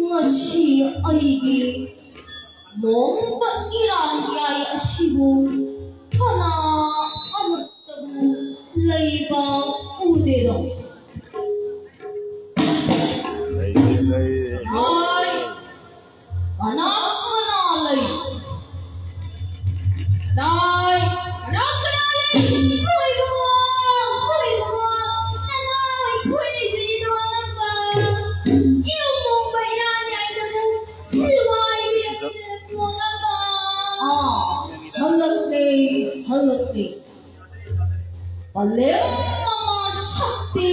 ngasi aigi mong pagkirayay asibo kana amatabu layba udero ay anak kanalay day anak kanalay hoy mga nanay hoy sa dito ang pa yung mong bairanya ito mo hilway bilang sa pa halati paling mga sakti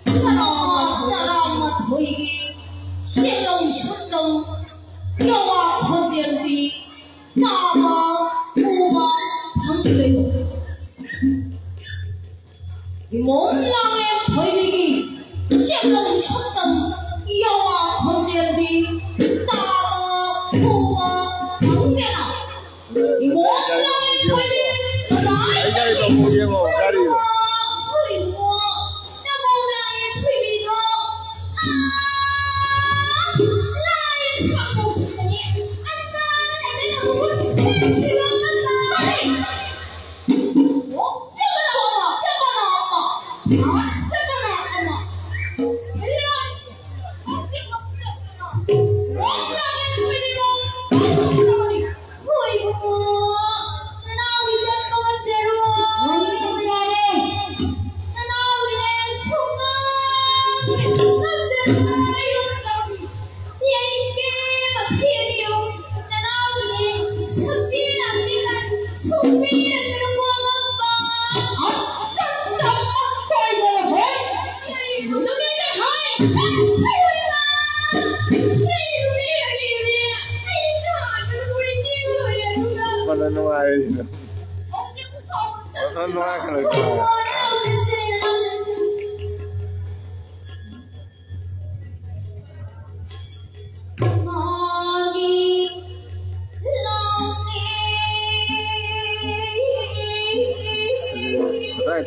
taramat hoigi silang syutang yawa kajeldi nama umat hanggayo imon langit hoigi silang syutang yawa kajeldi nama umat hanggayo imon langit hoigi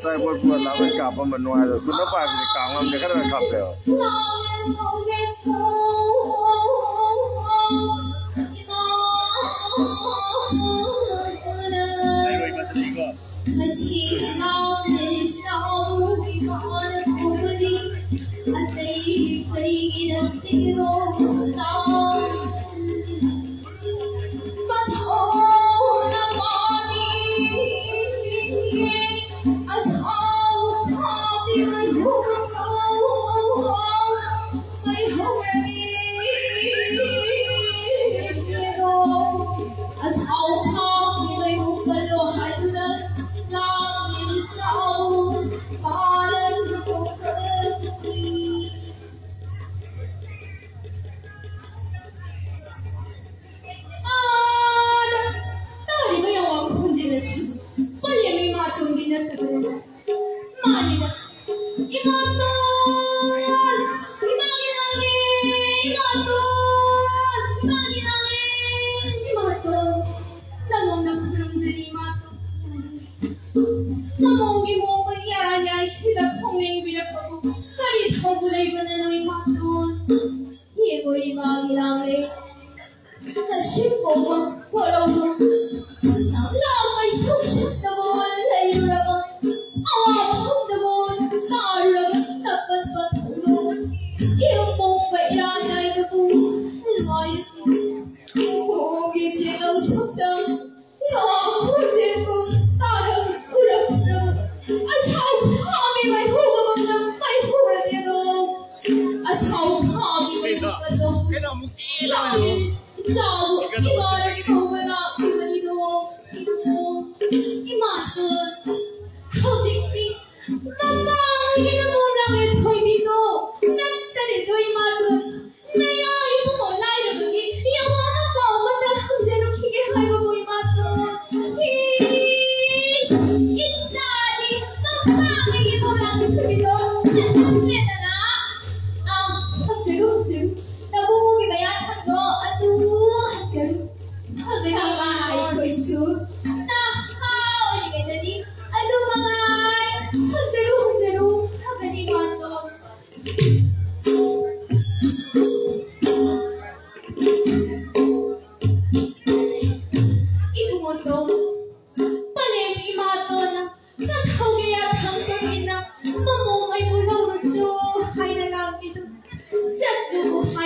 Trai buat lah kan kapal menuai tu, sudah apa ni kangen dia kan kapal.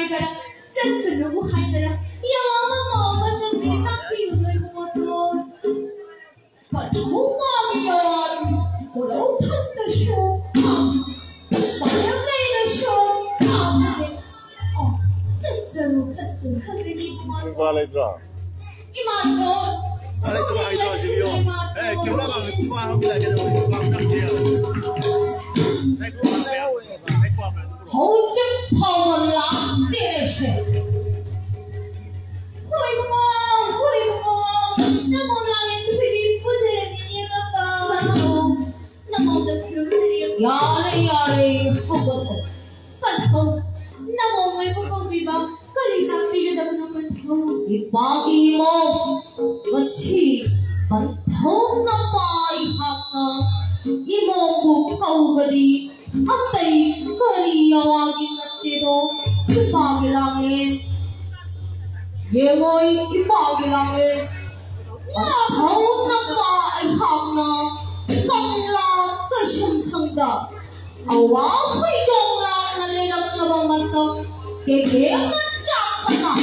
하이가라 짠스르고 하이가라 야마마 만나지 닦이는 것도 정말 고로 판다쇼 나영내는 쇼 짠짜로 짠짜로 하늘이 Valeu, 이만돈 Olha que vai dar de viu? É, que lá vai que vai rolar que vai dar de sai com a sai com a 호증 퍼올라 내려세 호이무거 나몰라는 비비 부세미니가 빠도 나몰라 그들이 야래 호거도 반호 나몰라 보고 비바 그리사 비게 dab는 반호 이빠기모 것이 반호 나빠이 하나 이모 까우거리 앞다이 거리여와긴 어때도 기빠기랑에 예거이 기빠기랑에 더욱 나빠이 하나 깡라 끝심성다 아와 회종랑 날리락 나방만다 개개만 짝가나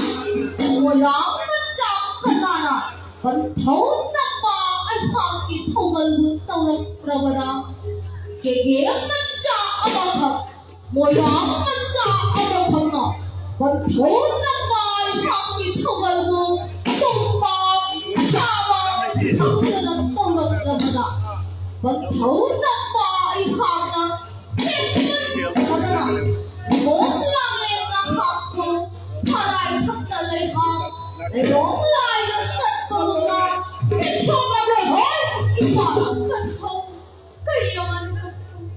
오랑만 짝가나 번 더욱 나빠이 하기 통을 떠오르 그러보다 개개만 짝가나 모양만 짝가나 번 더욱 나빠이 하기 통을 똥방 차방 상대는 떠오르다 번 더욱 나빠이 하나 하나 몰랑에 나하고 파라이 탁달래 하 내롱라이는 뜻보나 이통하려 헐 이파랑 끝호 그리어만 끝호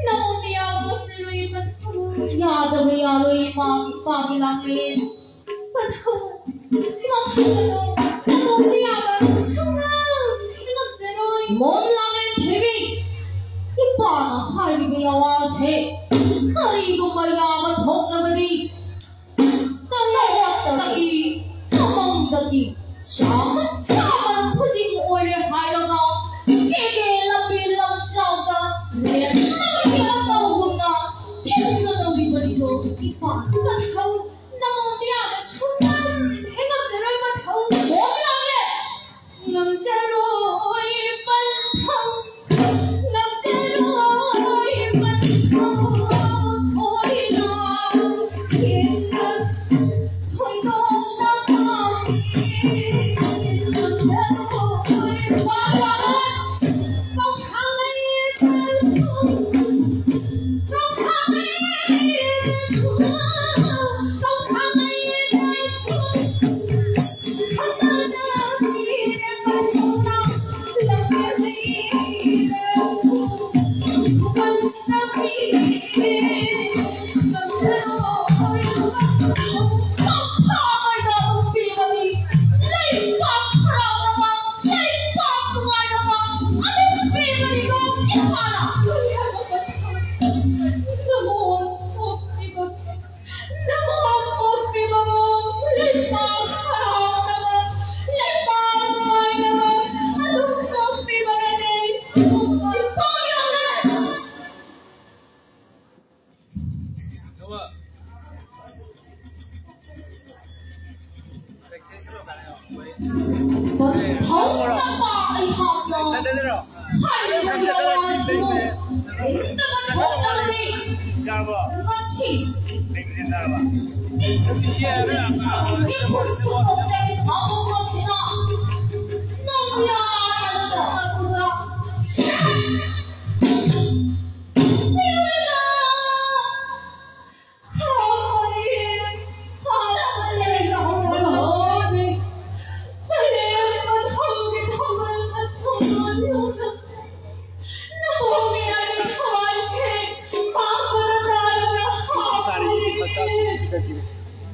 나오니야 멋지로 입은 후 야드비야로 이파기랑에 끝호 이만하고 나오니야가 순간 이것대로 몰랑에 대비 이빠나 하이비야 와세 그리고 마야가 통나버리 나왔다기 나먹다기 샤만 푸징 오래 하려가 깨게 람빌람 짜오가 내 나가기가 오구나 태우는 비버리도 이빠나 하우 나오니야가 순간 해갑제를 맡아오 몰랑에 남자로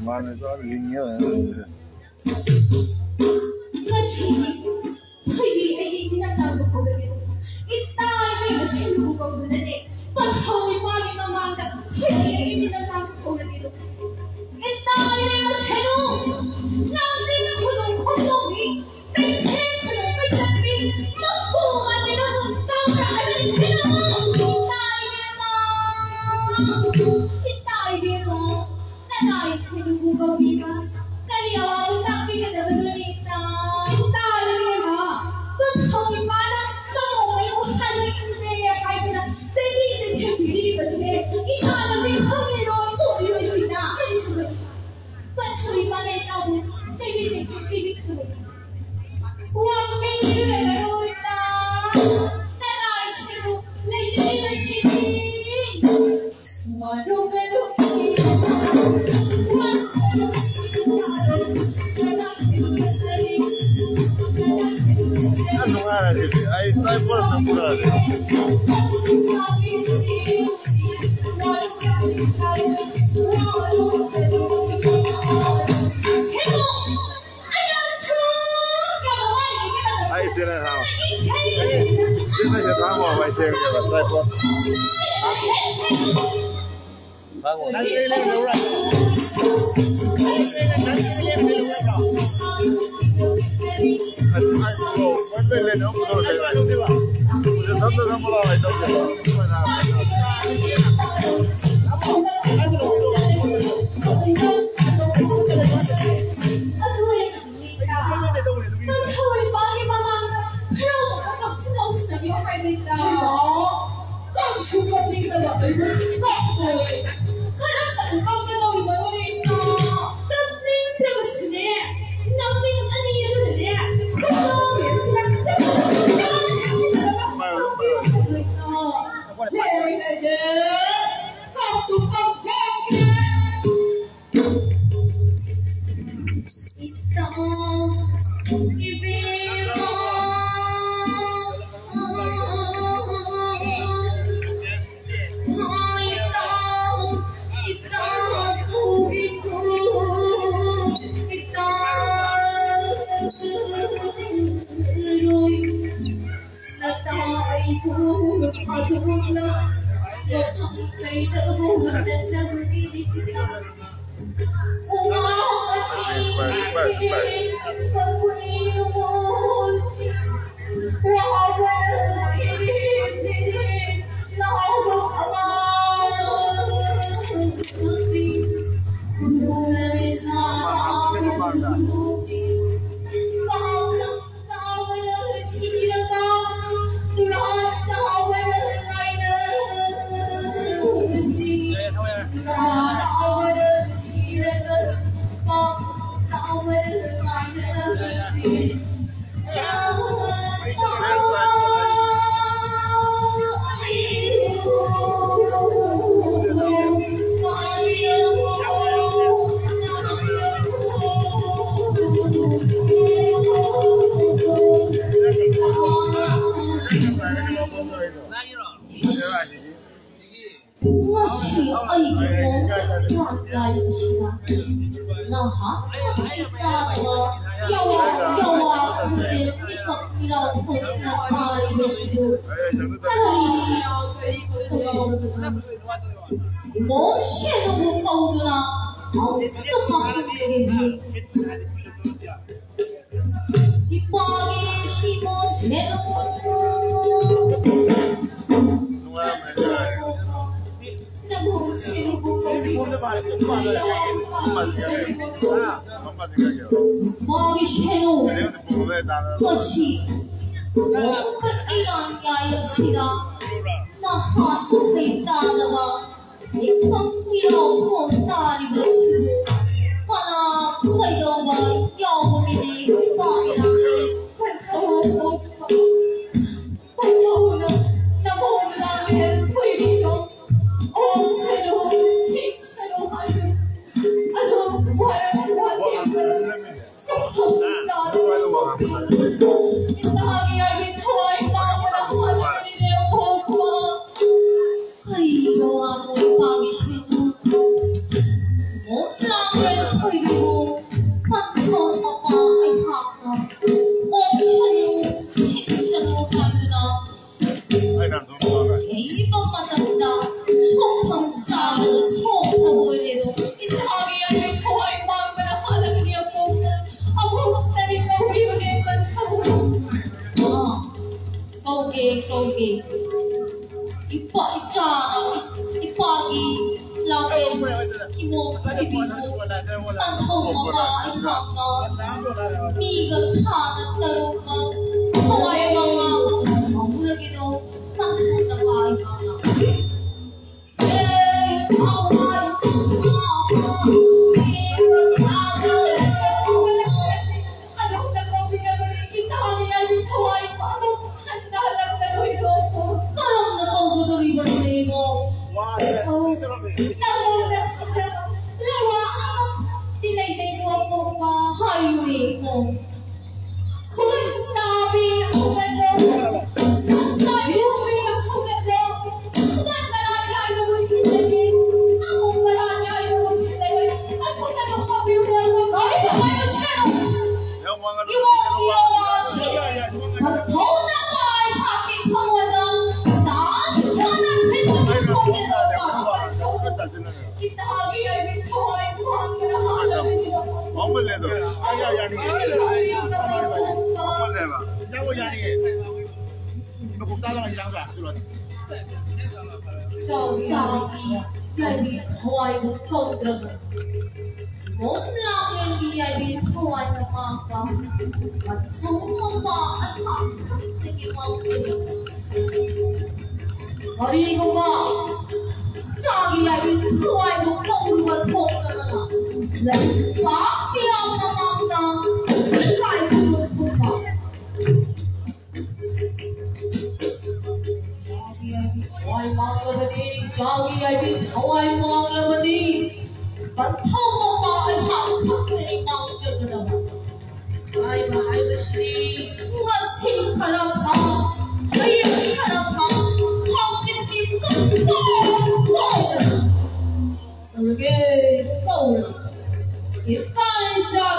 Mana itu ada linknya. Masih, tapi ini tidak tahu kau begitu. Kita ini masih lupa kau begitu. Patau paling nama anda, ini tidak tahu kau begitu. Kita ini masih lupa. Nanti kalau kau tahu, kita kalau kita ini mampu ada dalam kau ada di sini. Kita ini mah, kita ini mah, tidak Biba, kaya utak kita na balita. Talaga ba? Pagkawin pa na, kamay ko halay hindi kahit na sabihin ka pili ba sila? Ikalagay kami ron kung yun na. Pagkawin pa na ikaw, sabihin ka pili ko. Huwag may nilalaroon na. Taray siya mo, lady na siya. Marunong ano nga kasi ay try po na mura rin. Ay tira na ako. Tira siya tama ako ay siya nga try po. Tama. Hãy subscribe cho kênh Ghiền Mì Gõ để không bỏ lỡ 一摸一比摸，当头妈妈一扛呢，米个他那灯嘛，后来妈妈我不是给都当头的妈一扛呢，哎，好妈一扛啊，米个他那灯，哎呦，那个米那个一打你还米头一妈都，那那个都都，可能那个都都一个那个。sau sau đi ai bị thôi một câu được muốn lao lên đi ai bị thôi mà không ăn hỏng thì cái mong đi không mà sao đi ai bị thôi một câu được một câu là quá khi nào mà mong đó lại được không mà Hãy subscribe cho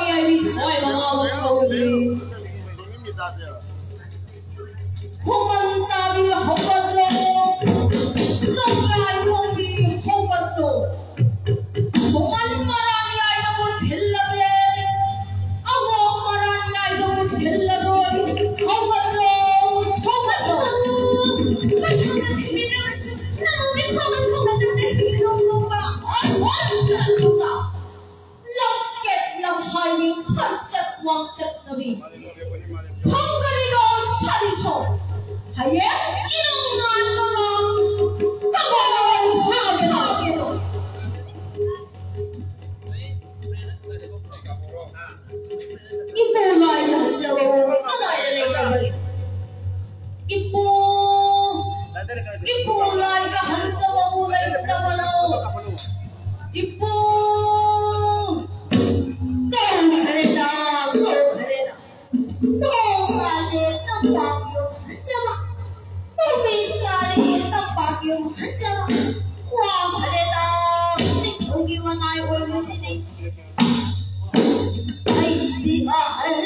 kênh Ghiền Mì Gõ để không bỏ lỡ những không ăn ta đi không ăn lô không ai không đi không ăn lô không ăn mà ra ai đâu có thiệt là đấy ông mà ra ai đâu có thiệt là rồi không ăn lô không ăn lô cái thằng này thì nó biết không ăn cái gì không cả không cả lòng kết lòng hai miếng thật chặt quăng chặt nó bị không có đi đâu sao đi số Hãy subscribe cho kênh Ghiền Mì Gõ để không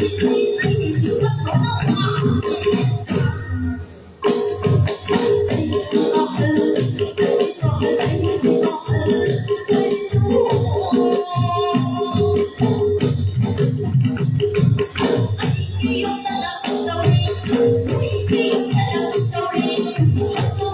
bỏ lỡ những video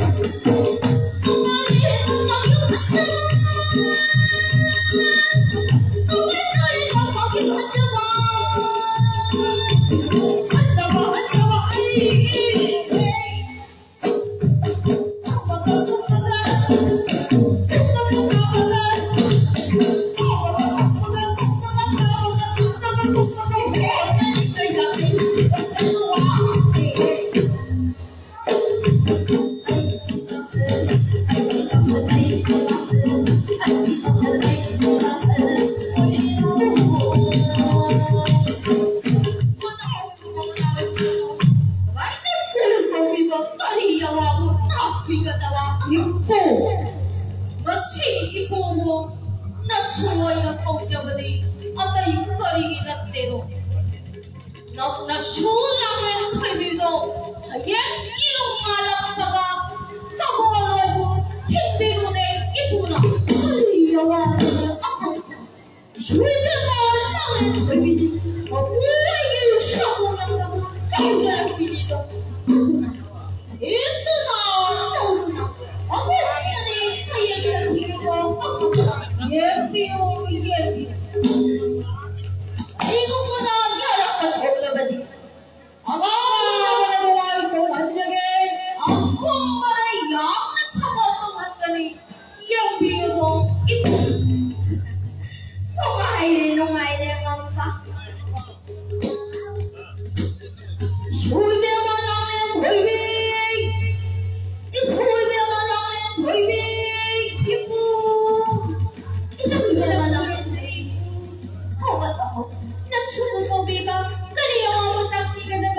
Thank you. 비가다와 이뻐 너시 이뻐모 나 소원이가 꺾여버리 아까 이거리기 났대로 나 소랑을 털비도 하게 이런 말아빠가 까먹어가고 택배로네 이쁘나 여와 쇼이드가 나를 털비지 우리에게 샤고난다고 짱잘 비리도 얘들아 너무나 어머니들이 그 얘기를 비리고 얘기요 얘기 이것보다 여러 올라가지 아가는 와이도 완전히 아kum만의 양의 사과도 완전히 영비도 이쁘 농아이네 맘파 소이베만하면 보이비 이 소이베만하면 보이비 이쁘 이 소이베만하면 이쁘 허가도 나 수고도 비바 그리워하고 딱지가 되면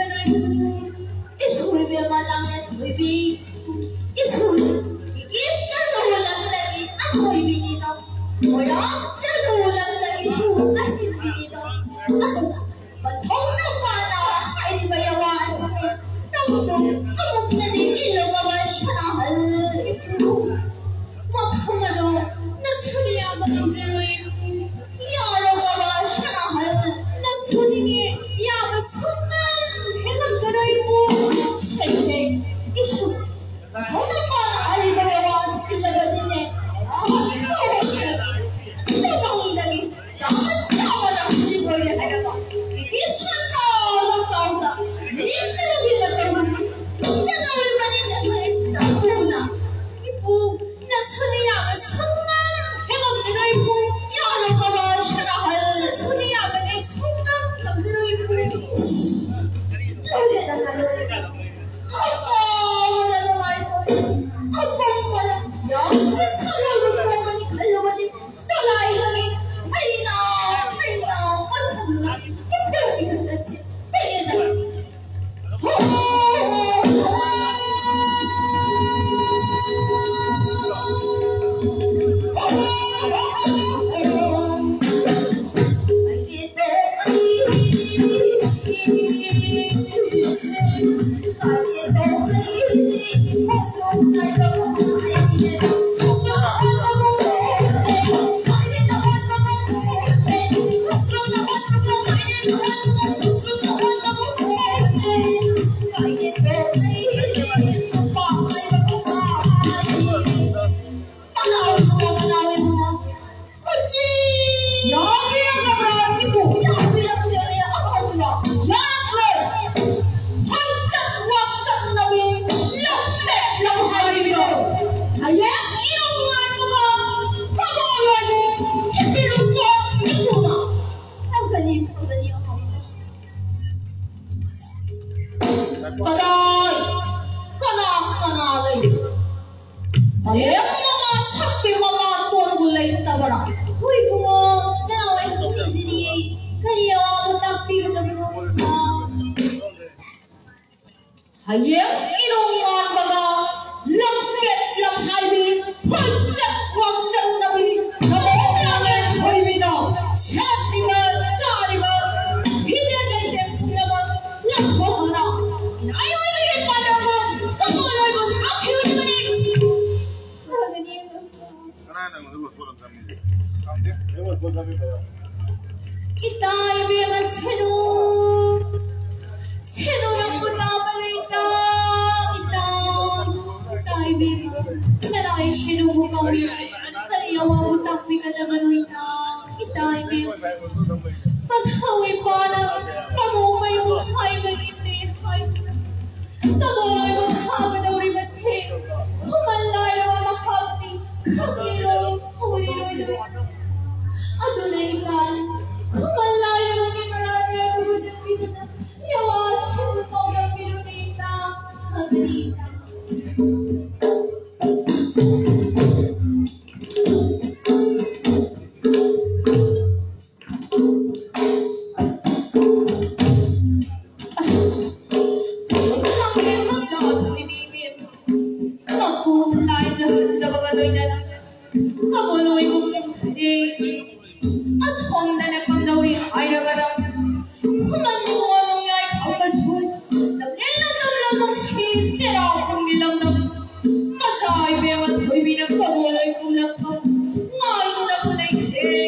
이 소이베만하면 보이비 이 소이 이게 짠으로란다기 안 보이비니도 뭐야 짠으로란다기 수고까지 비니도 통나가나 하이바야와서 너무도 아무것도 일러가만 샤나할 막하마도 나 소리야 먼저로 여러가만 샤나할 나 소리에 야마 손만 해남자로 있고 쉐쉐 이슈 통나가나 하이바야와서 일러가지네 너무다기 자만자마다 지고를 하려고 이신나가 니들이 맞다고 인자를 많이 나구나 이쁘 나 소리야 성난 해감지로 이쁘 여러가만 샤나할 소리야 내 성난 감지로 이쁘 노래다 노래 아까 나도 라이브 아까 영구 사랑을 보더니 갈려버린 떠나이더니 아이나 어떡하나 이쁘게 그랬지 빼게다 lai jabaga loina kaboloi bukung khare asong dana kamdauri airagada kuman kuwalong ngai khambas bul lam si tera kungilam nam majai bewa thoibina kaboloi kumlak ngai nuna bulai khare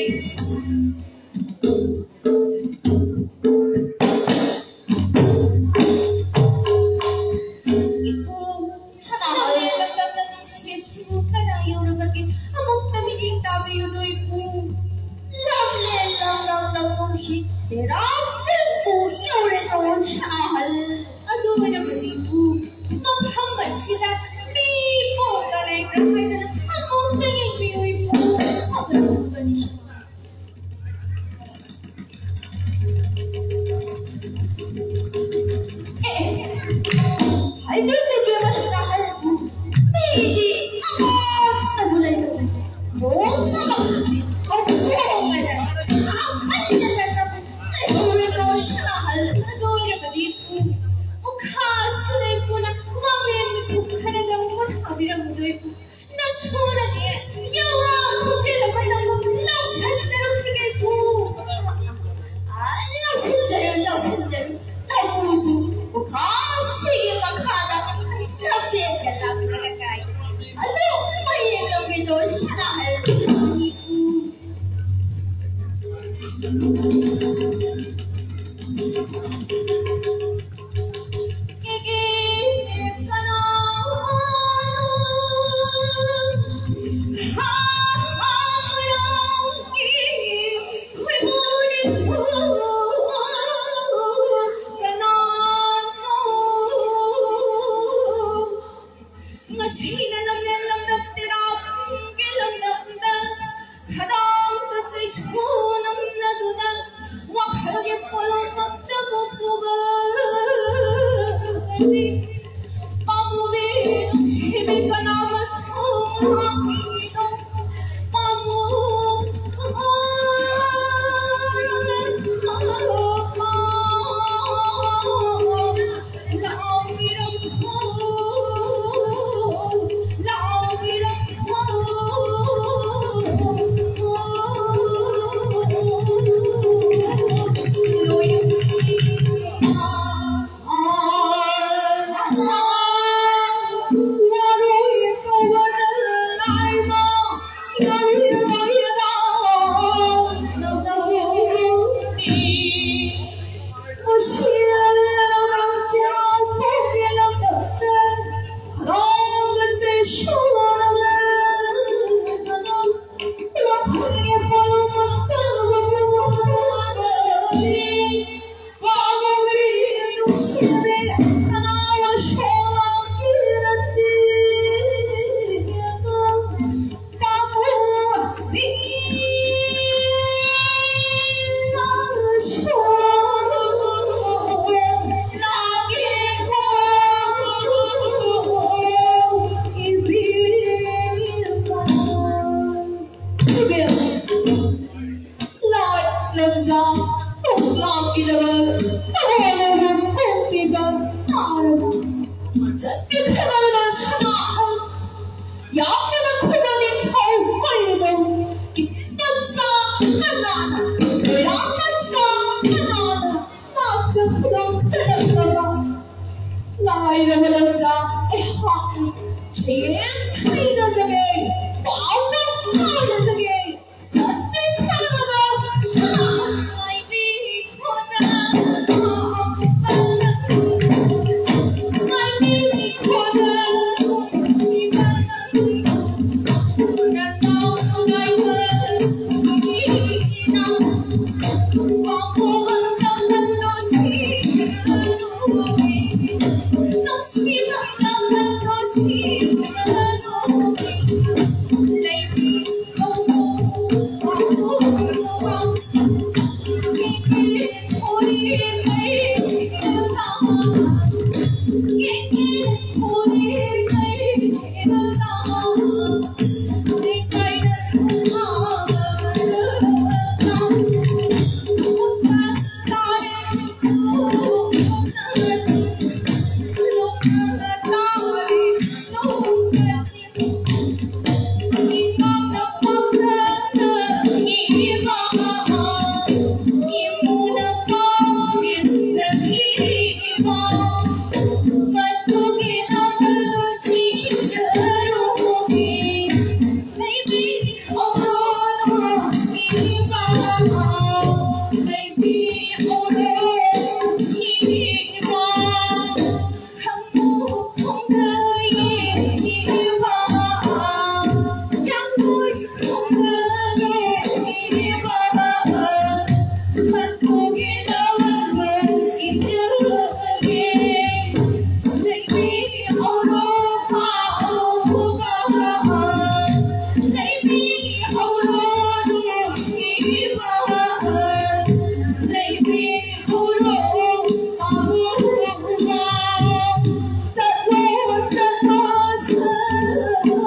Sweet,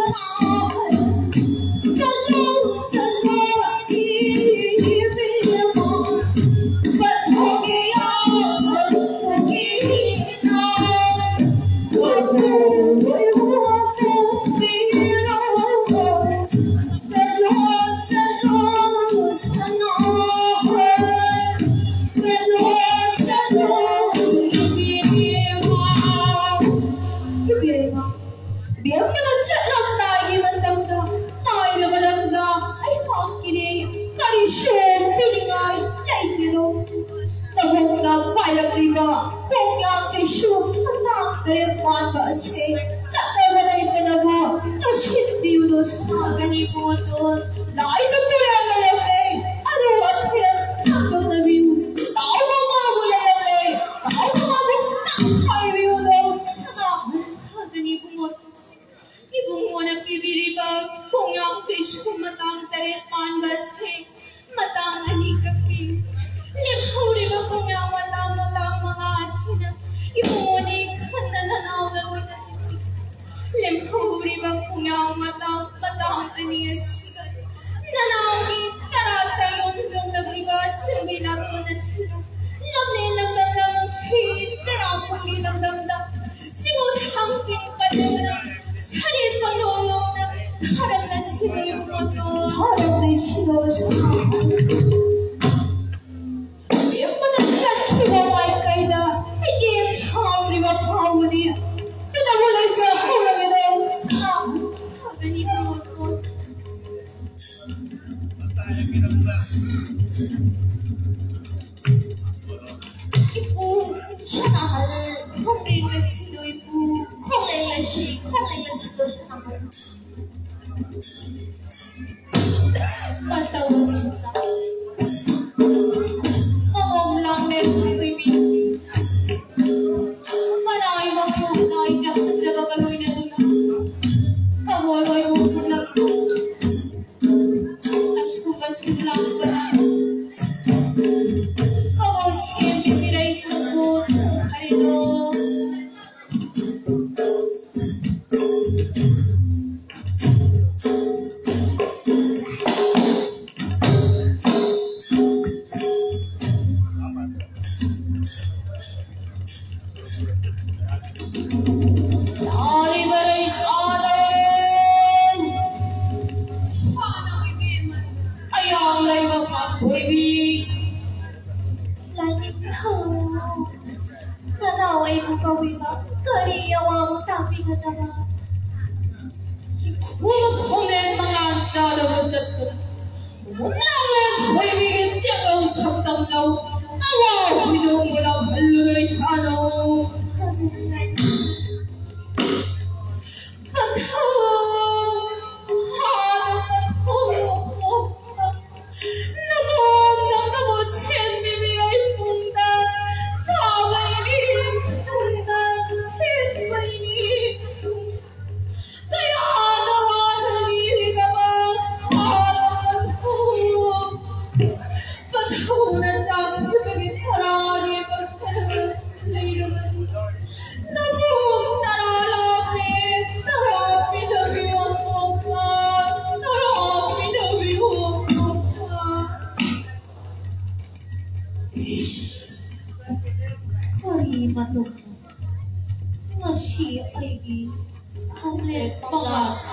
Hãy subscribe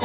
cho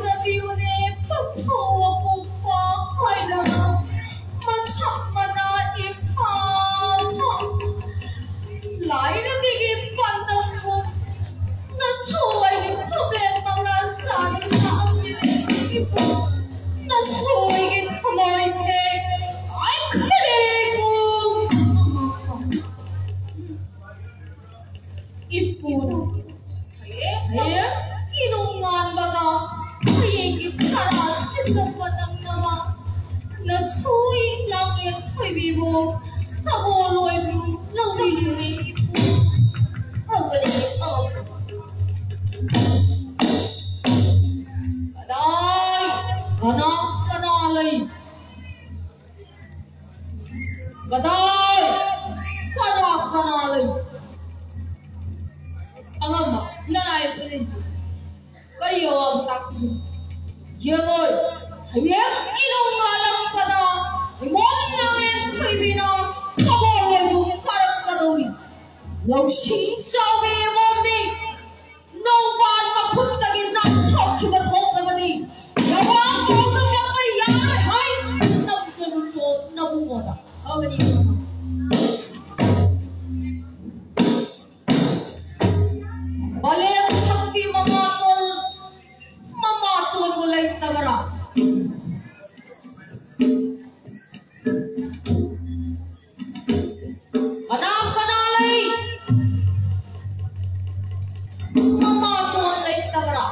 kênh Ghiền Mì Gõ để không bỏ lỡ ꯊꯣꯏꯕꯤꯕꯨ ꯊꯕꯣ ꯂꯣꯏꯕꯨ ꯂꯧꯕꯤꯔꯨꯅꯤ ꯐꯒꯅꯤꯀꯗꯥꯏ ꯀꯅꯥ ꯂꯩ कदाई कना लई अगम्मा ननाय तुने करियो अब तक ये बोल ये इनो मालक पदा मोनिया में कोई भी ना कबो वो करक कदोरी लौशी चावे मोनी नो बात में खुद तक इतना ठोकी बथोक तबदी यवा कोतम या पर यार हाय नब जरूर सो नबू मोदा अगनी भले शक्ति ममातुल बोले तबरा अनाम कनालई ममातुल ले तबरा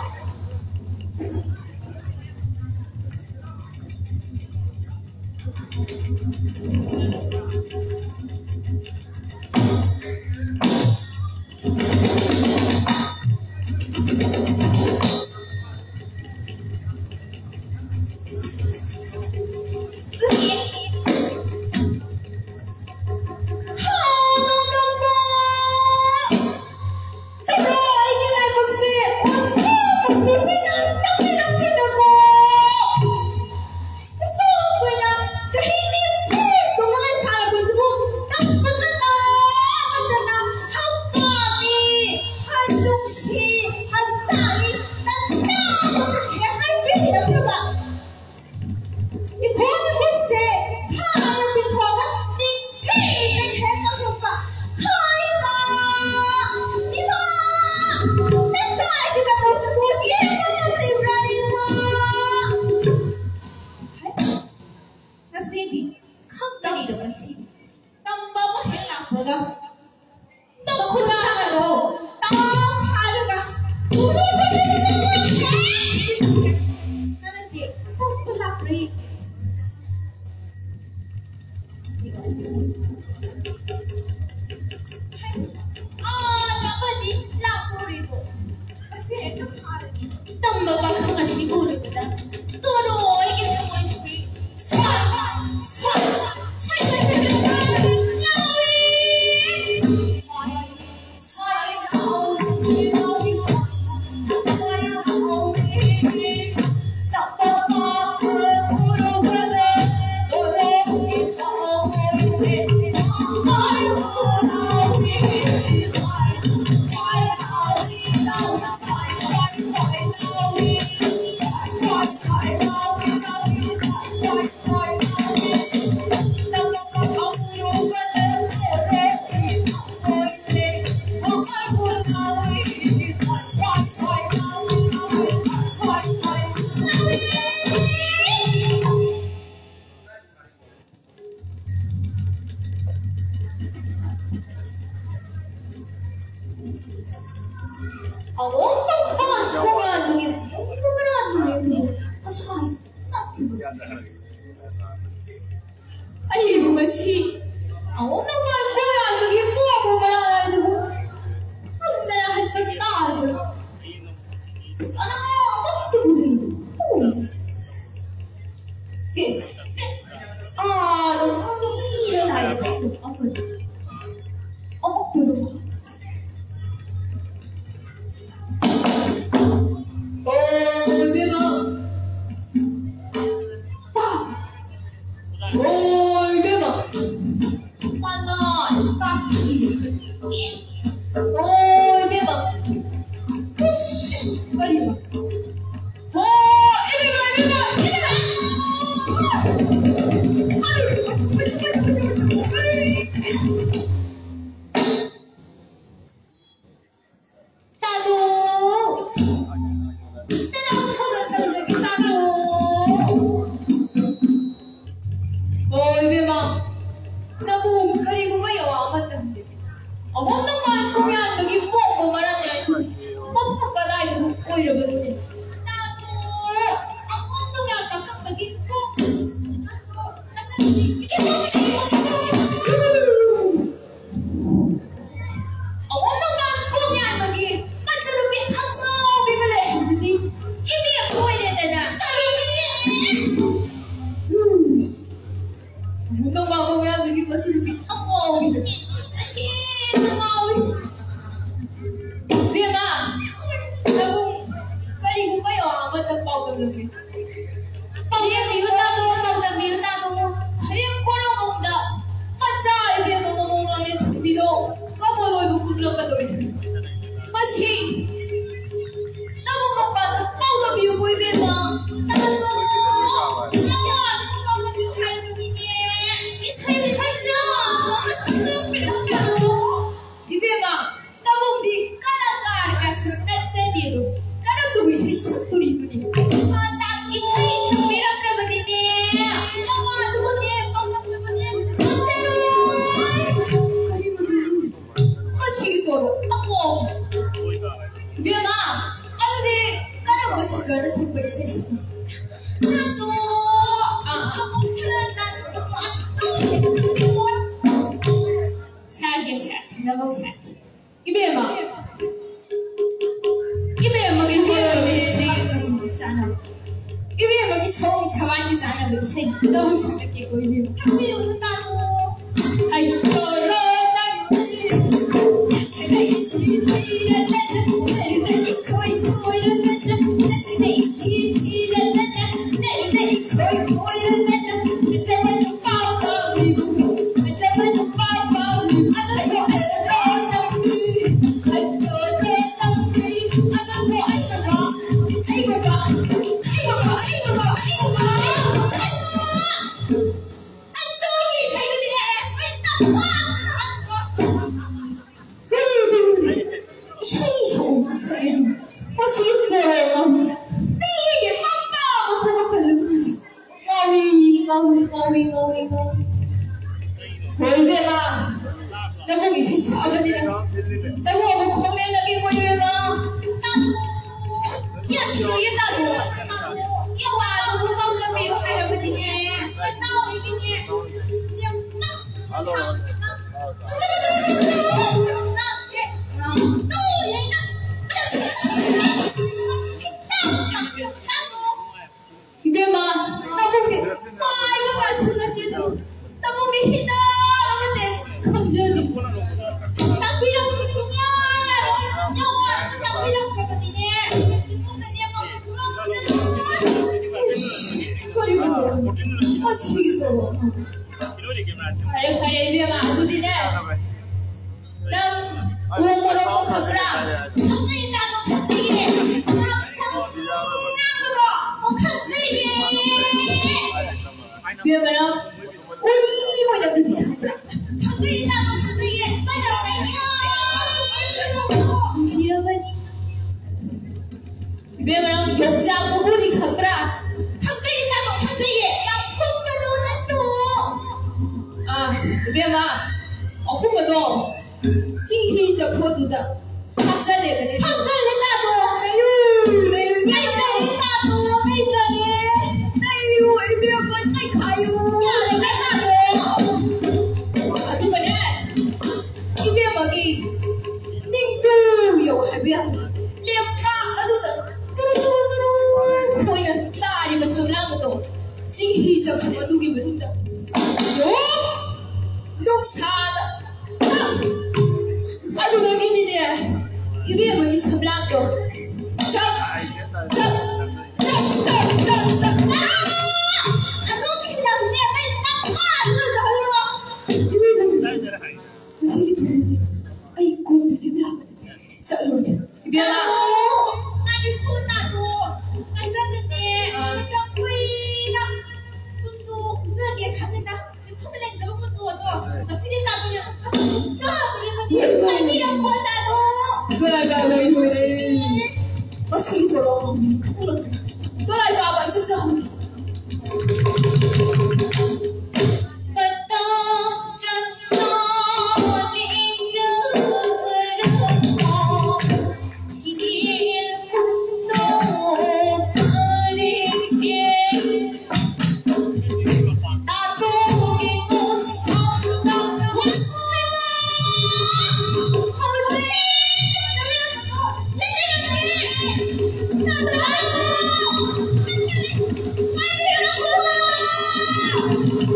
Hey,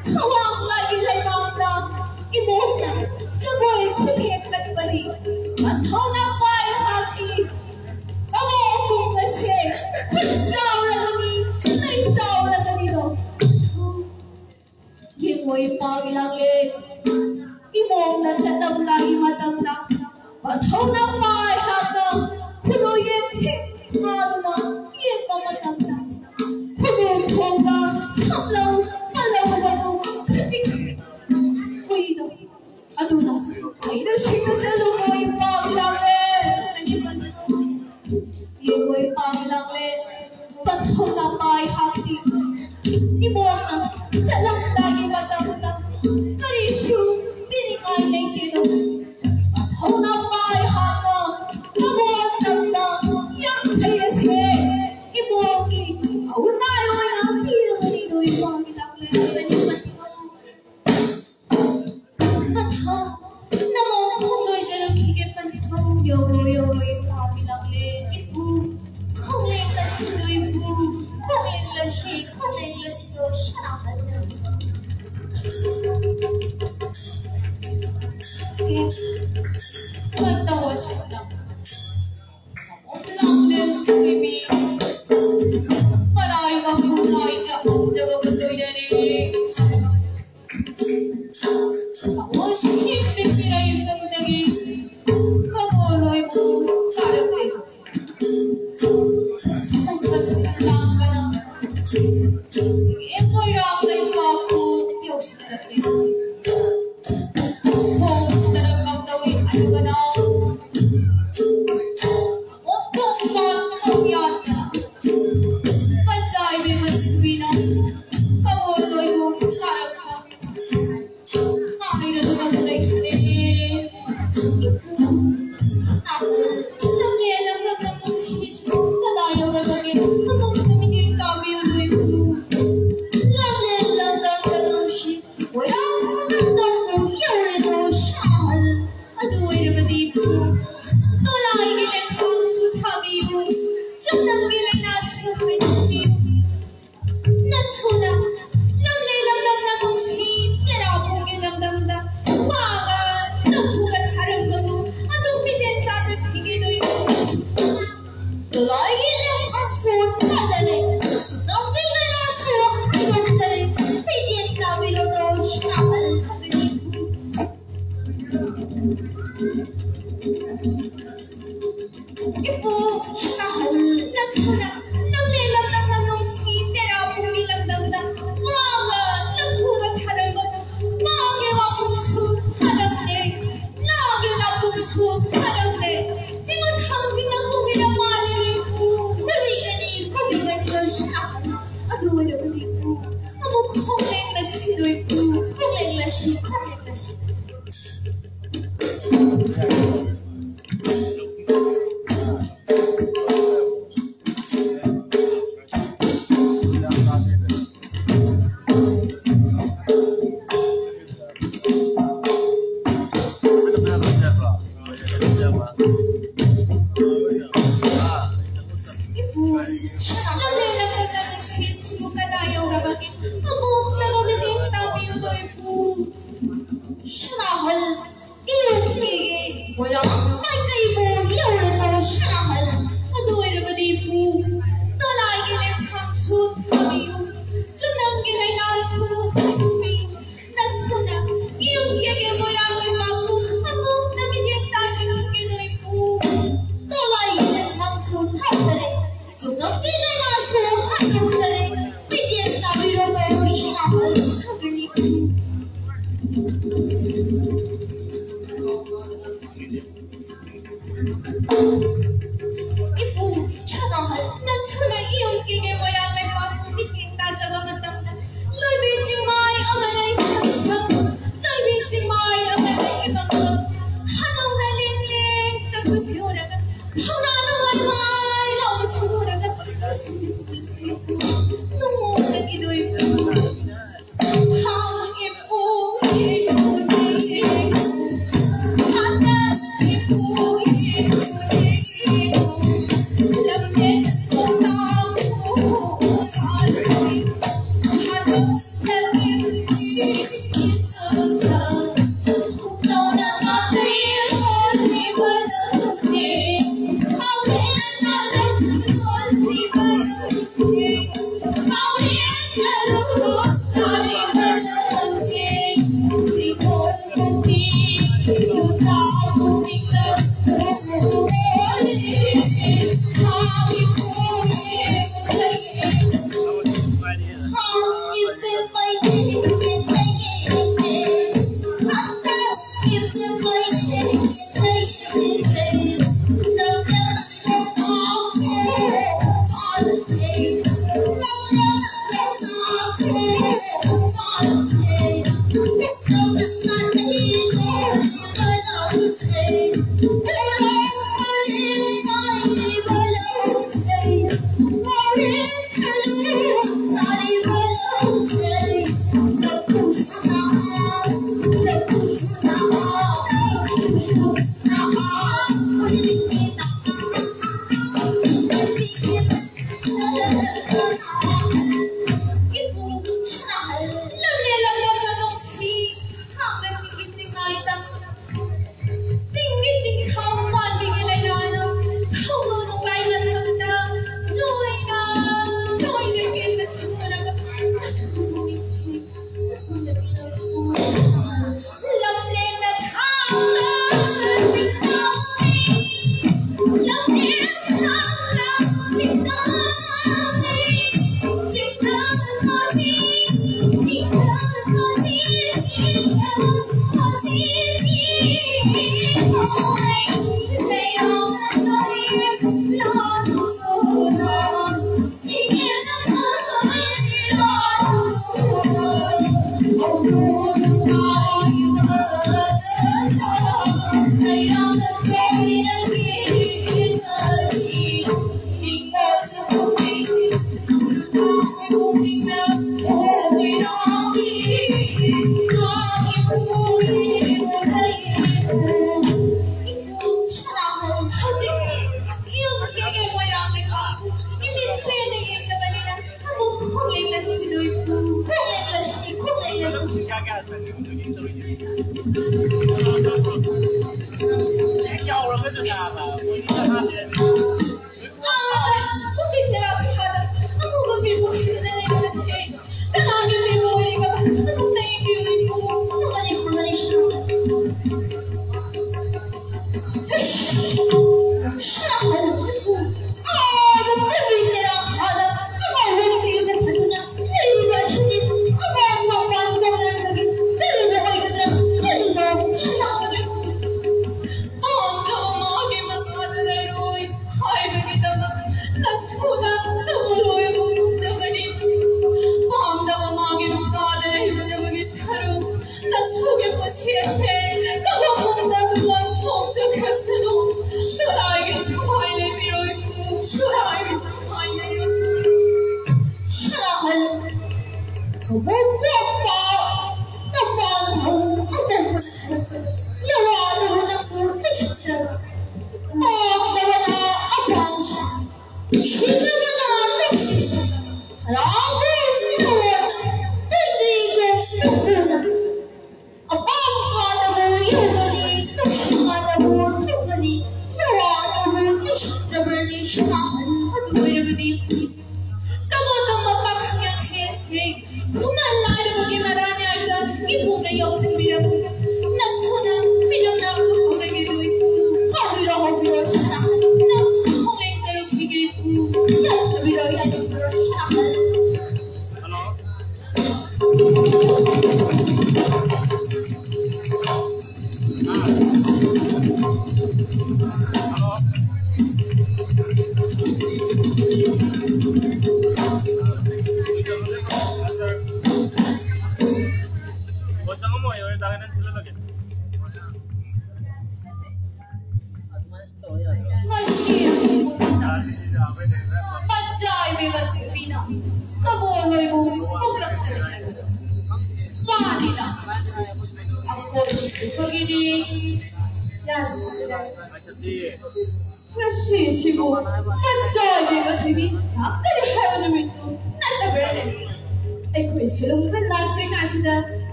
Sawang lagi lay mong na imo, saboy ko How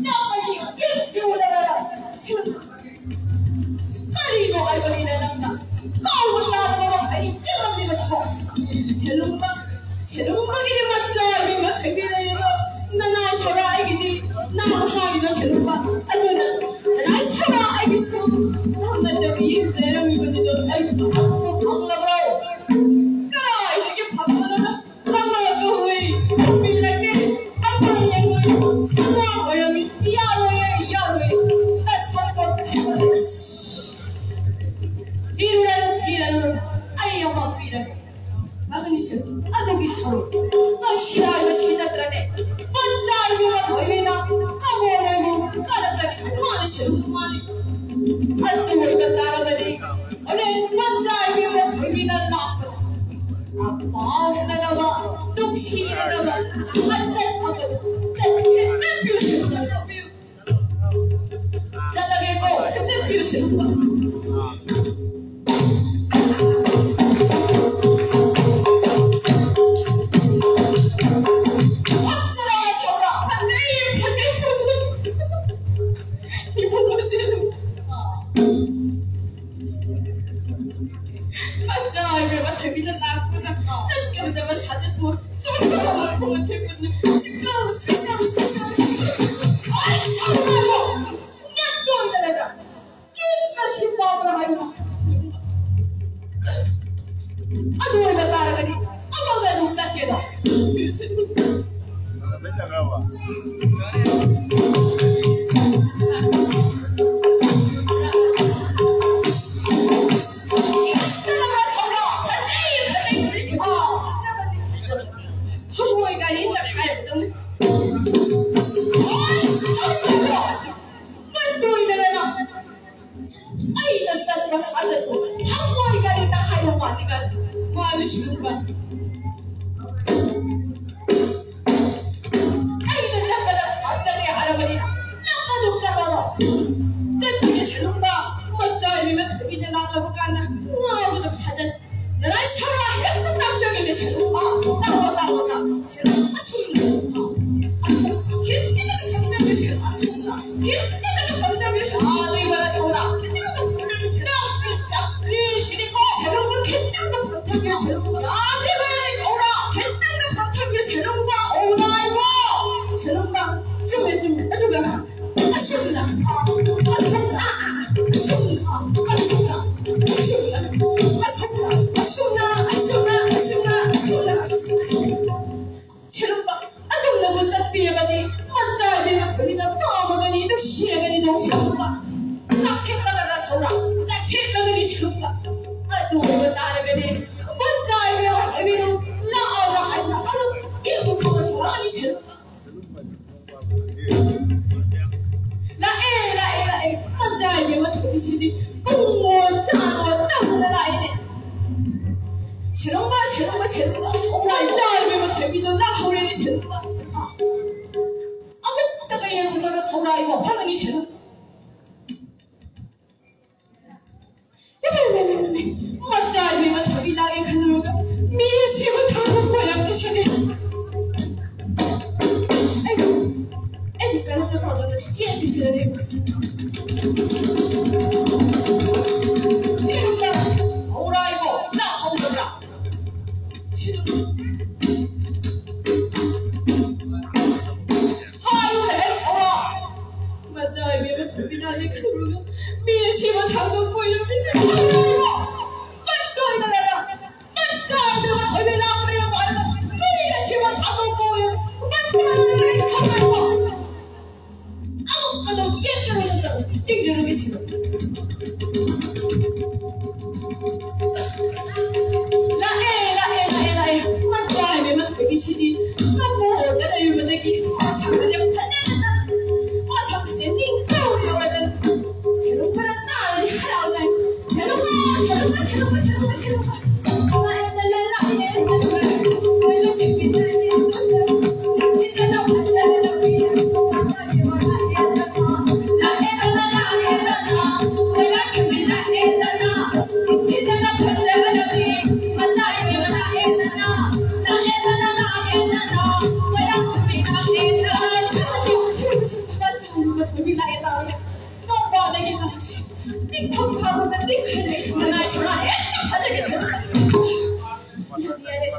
No! 제롱박이를 맞자 이거 대비를 나나 셔라 알기니 나 하기도 제롱박 아니면 나 셔라 알겠어 나한테 이해세랑 이거지도 알고 아무라고 그라 이렇게 바꿔나가 나나가 왜 미라게 아빠의 뭐 사과 어여미 야외 나 사과 이러는 아이엄마 비라게 마그니시 아저기 샤로 너 싫어하면 시다들하네 먼저 이거만 보이나 까먹어내고 까닥까지 그만이 싫어 그만이 안뜨거니까 따라다니 오늘 먼저 이거만 보이나 나거든 아빠 나가봐 똥시 나가봐 한잔 하거든 짠비에 안 비우시는 짠비우 짠나게고 짠 비우시는 거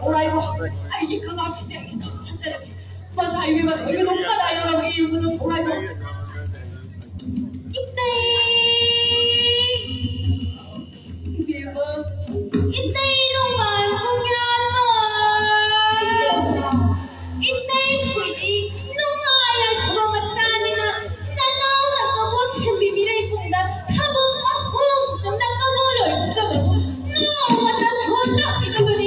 소라이고 아이 강아지네 맞아 이거 이거 너무 나요 이거 소라이고 이때 이때 농반 공연마 이때 kuid이 농아야 그러면 짠이나 나나오나 뭐 챔비미래 본다 타보 아홈 좀 나가보려 이거잖아 나와다 손나 이거니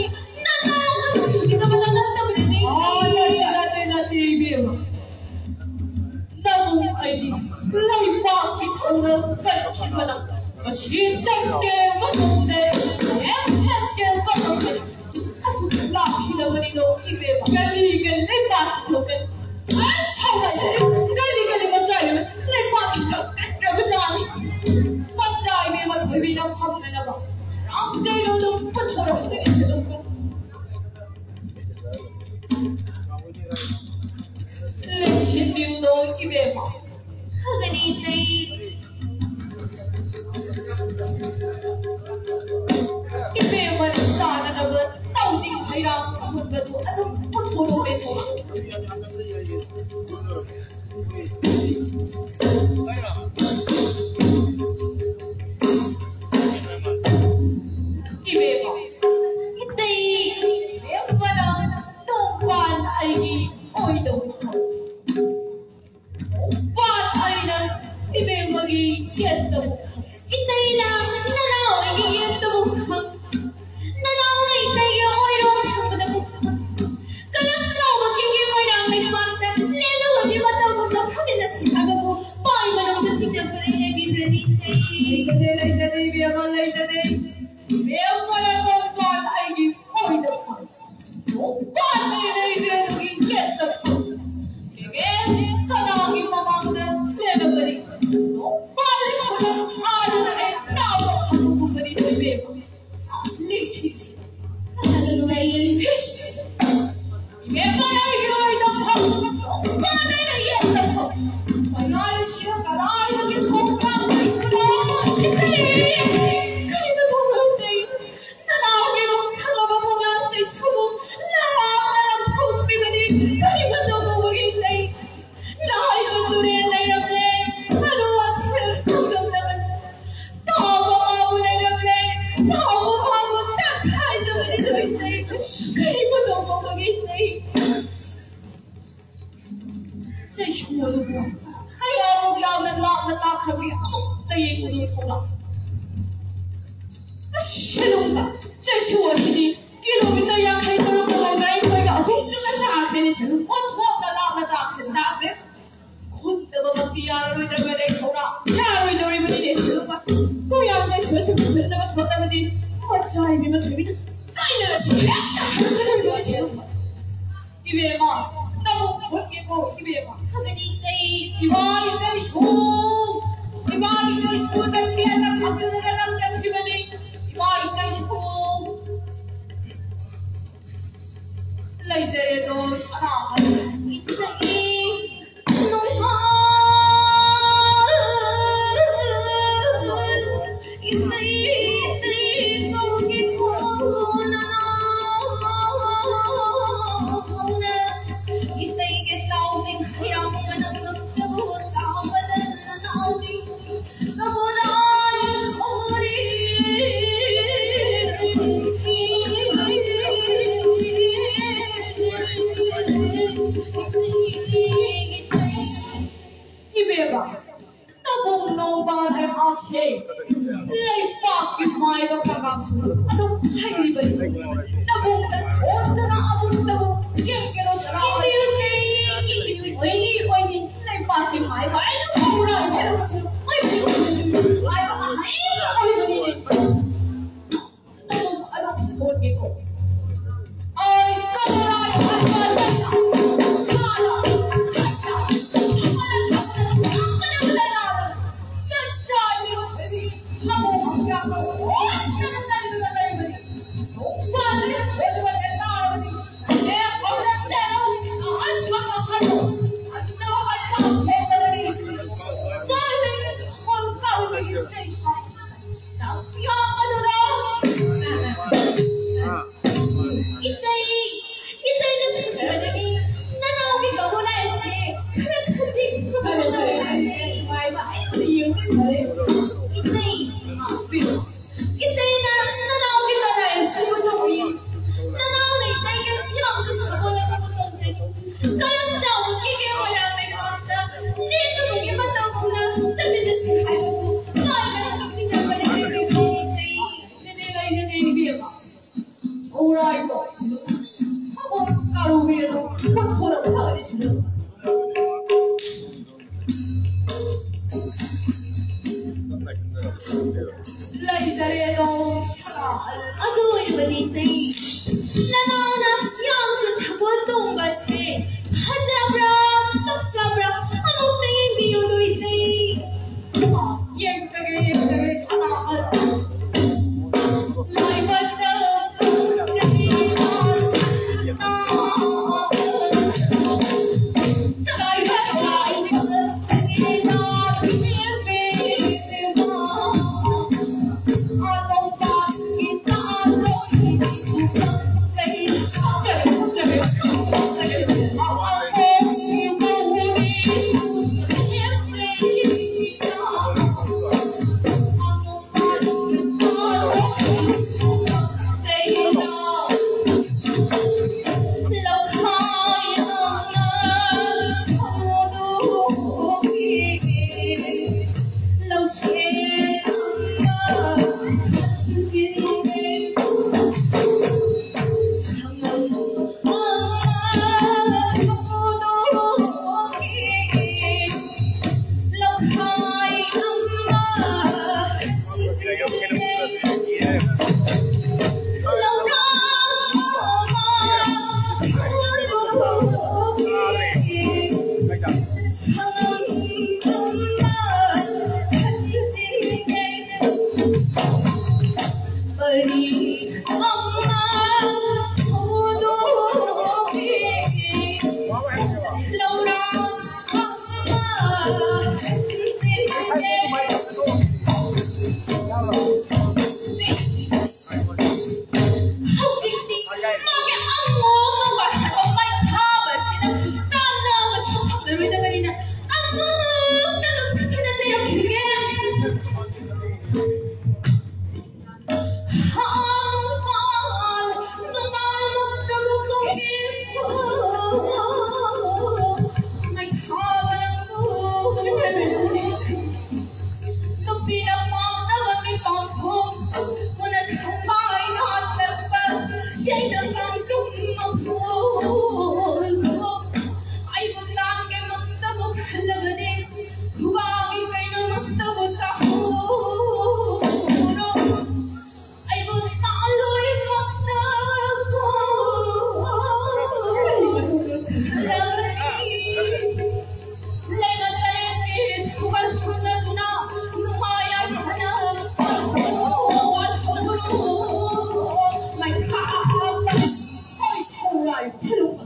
나나오나 수기가 만난다고 했니 아야야야나 데이비야 나무 아이디 라이파 기타를 깔기만 시작게 먹는데 엠작게 먹는데 가슴 라히다버리도 입에 갈리갈리 맞으면 아차와서 갈리갈리 맞아요 레파기도 레파자니 맞아 입에 맞으면 하면은 랑제로도 붙어라 때리시는 거 레시비우도 입에 막 흑은이 데이 이베만 사나는 따오징 하이랑 문가도 아주 포토로에서 이베가 이때 이베만 동반 아이기 어이도 반 아이는 이베만이 옛도 이때나 나나오이기 옛도 Laizareno Shal Adoy Vanitri Nanana Yang Tabutung Bashe Hadabra Saksabra Amok na yung biyudoy tay Yang tagay Shal Lai Badab Jahilas Tagay Bagay Hãy subscribe cho kênh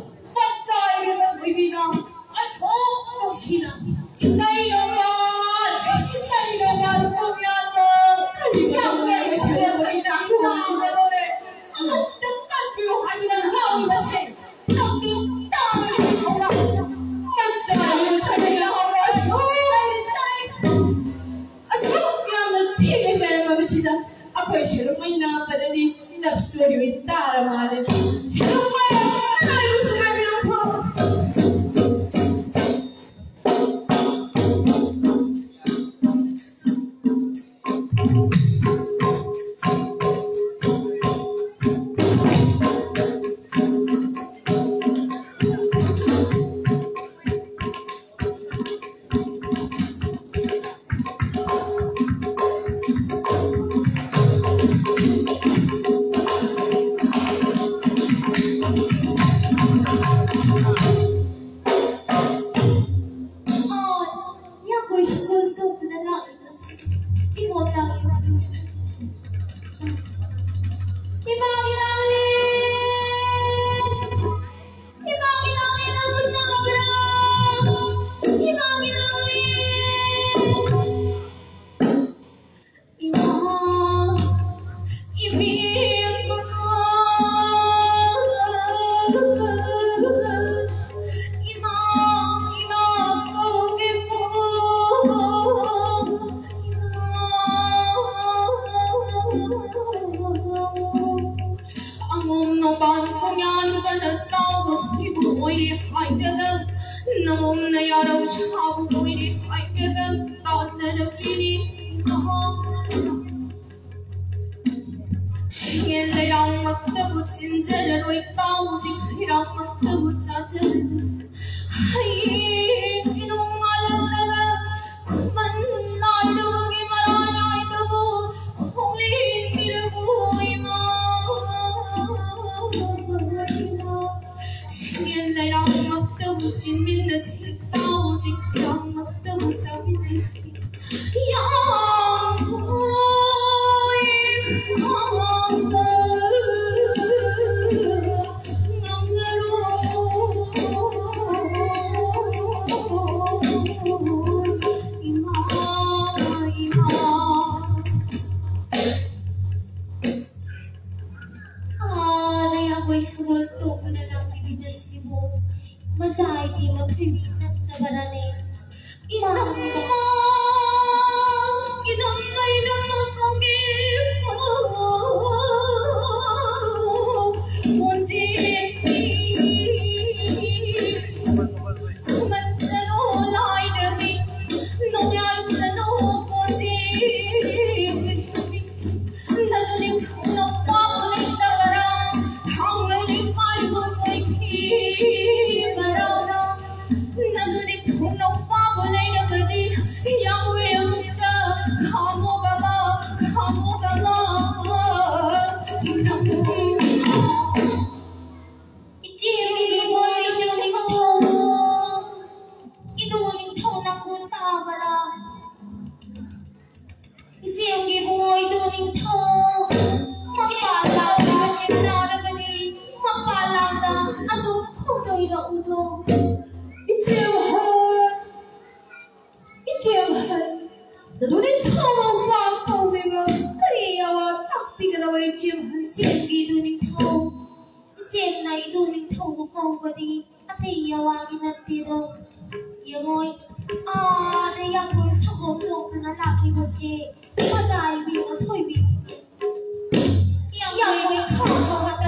Ghiền Mì Gõ để không bỏ lỡ Hãy subscribe cho kênh Ghiền Mì Gõ để không bỏ lỡ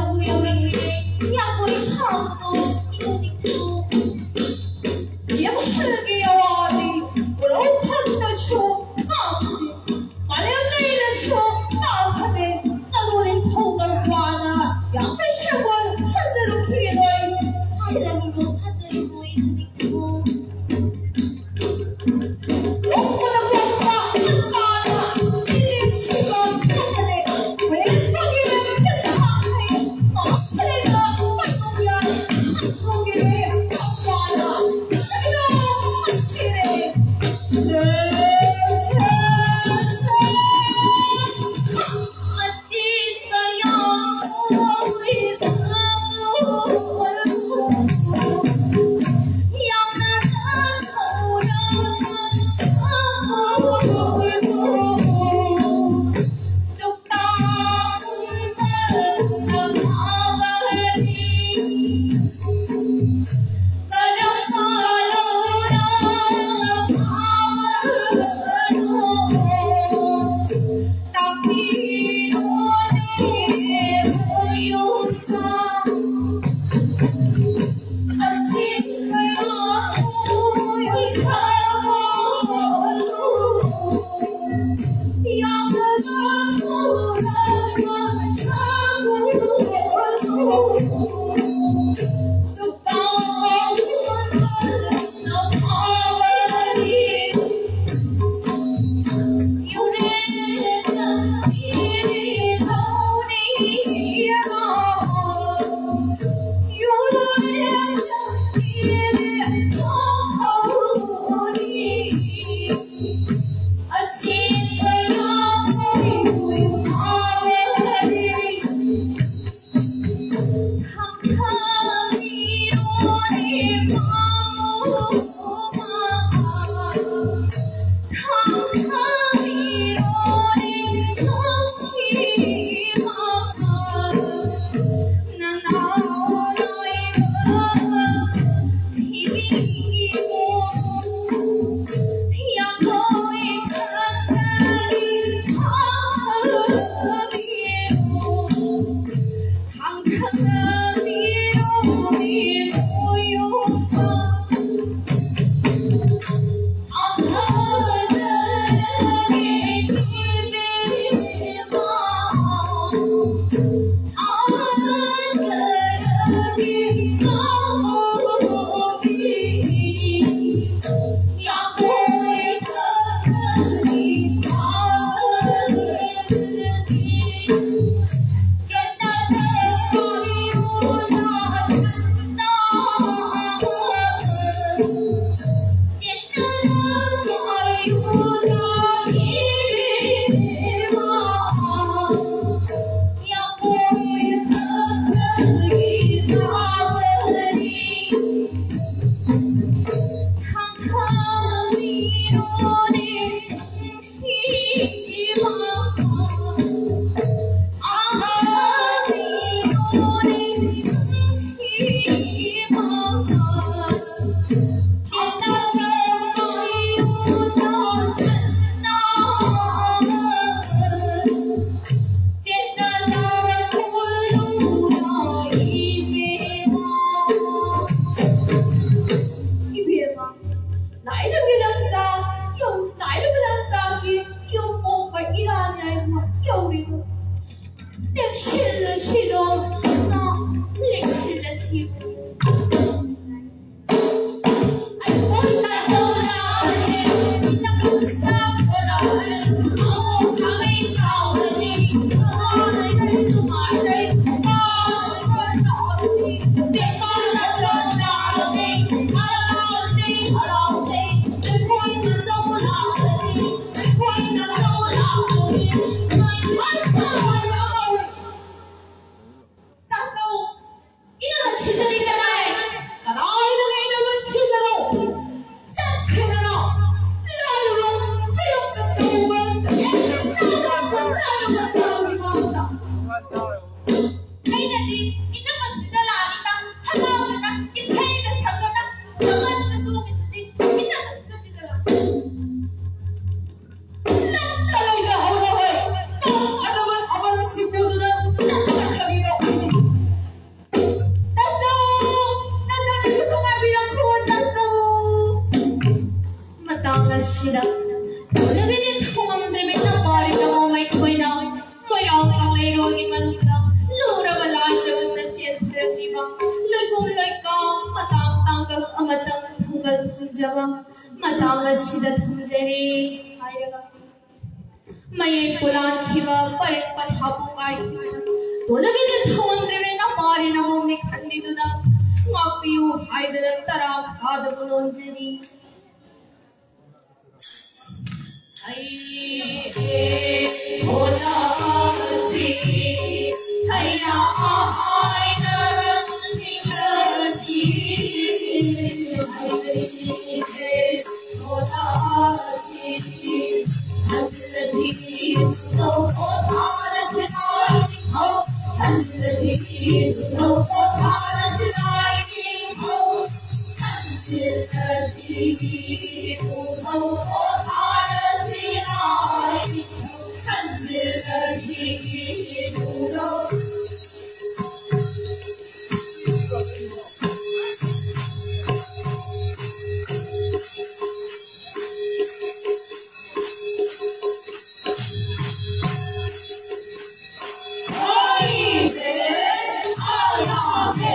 Oh,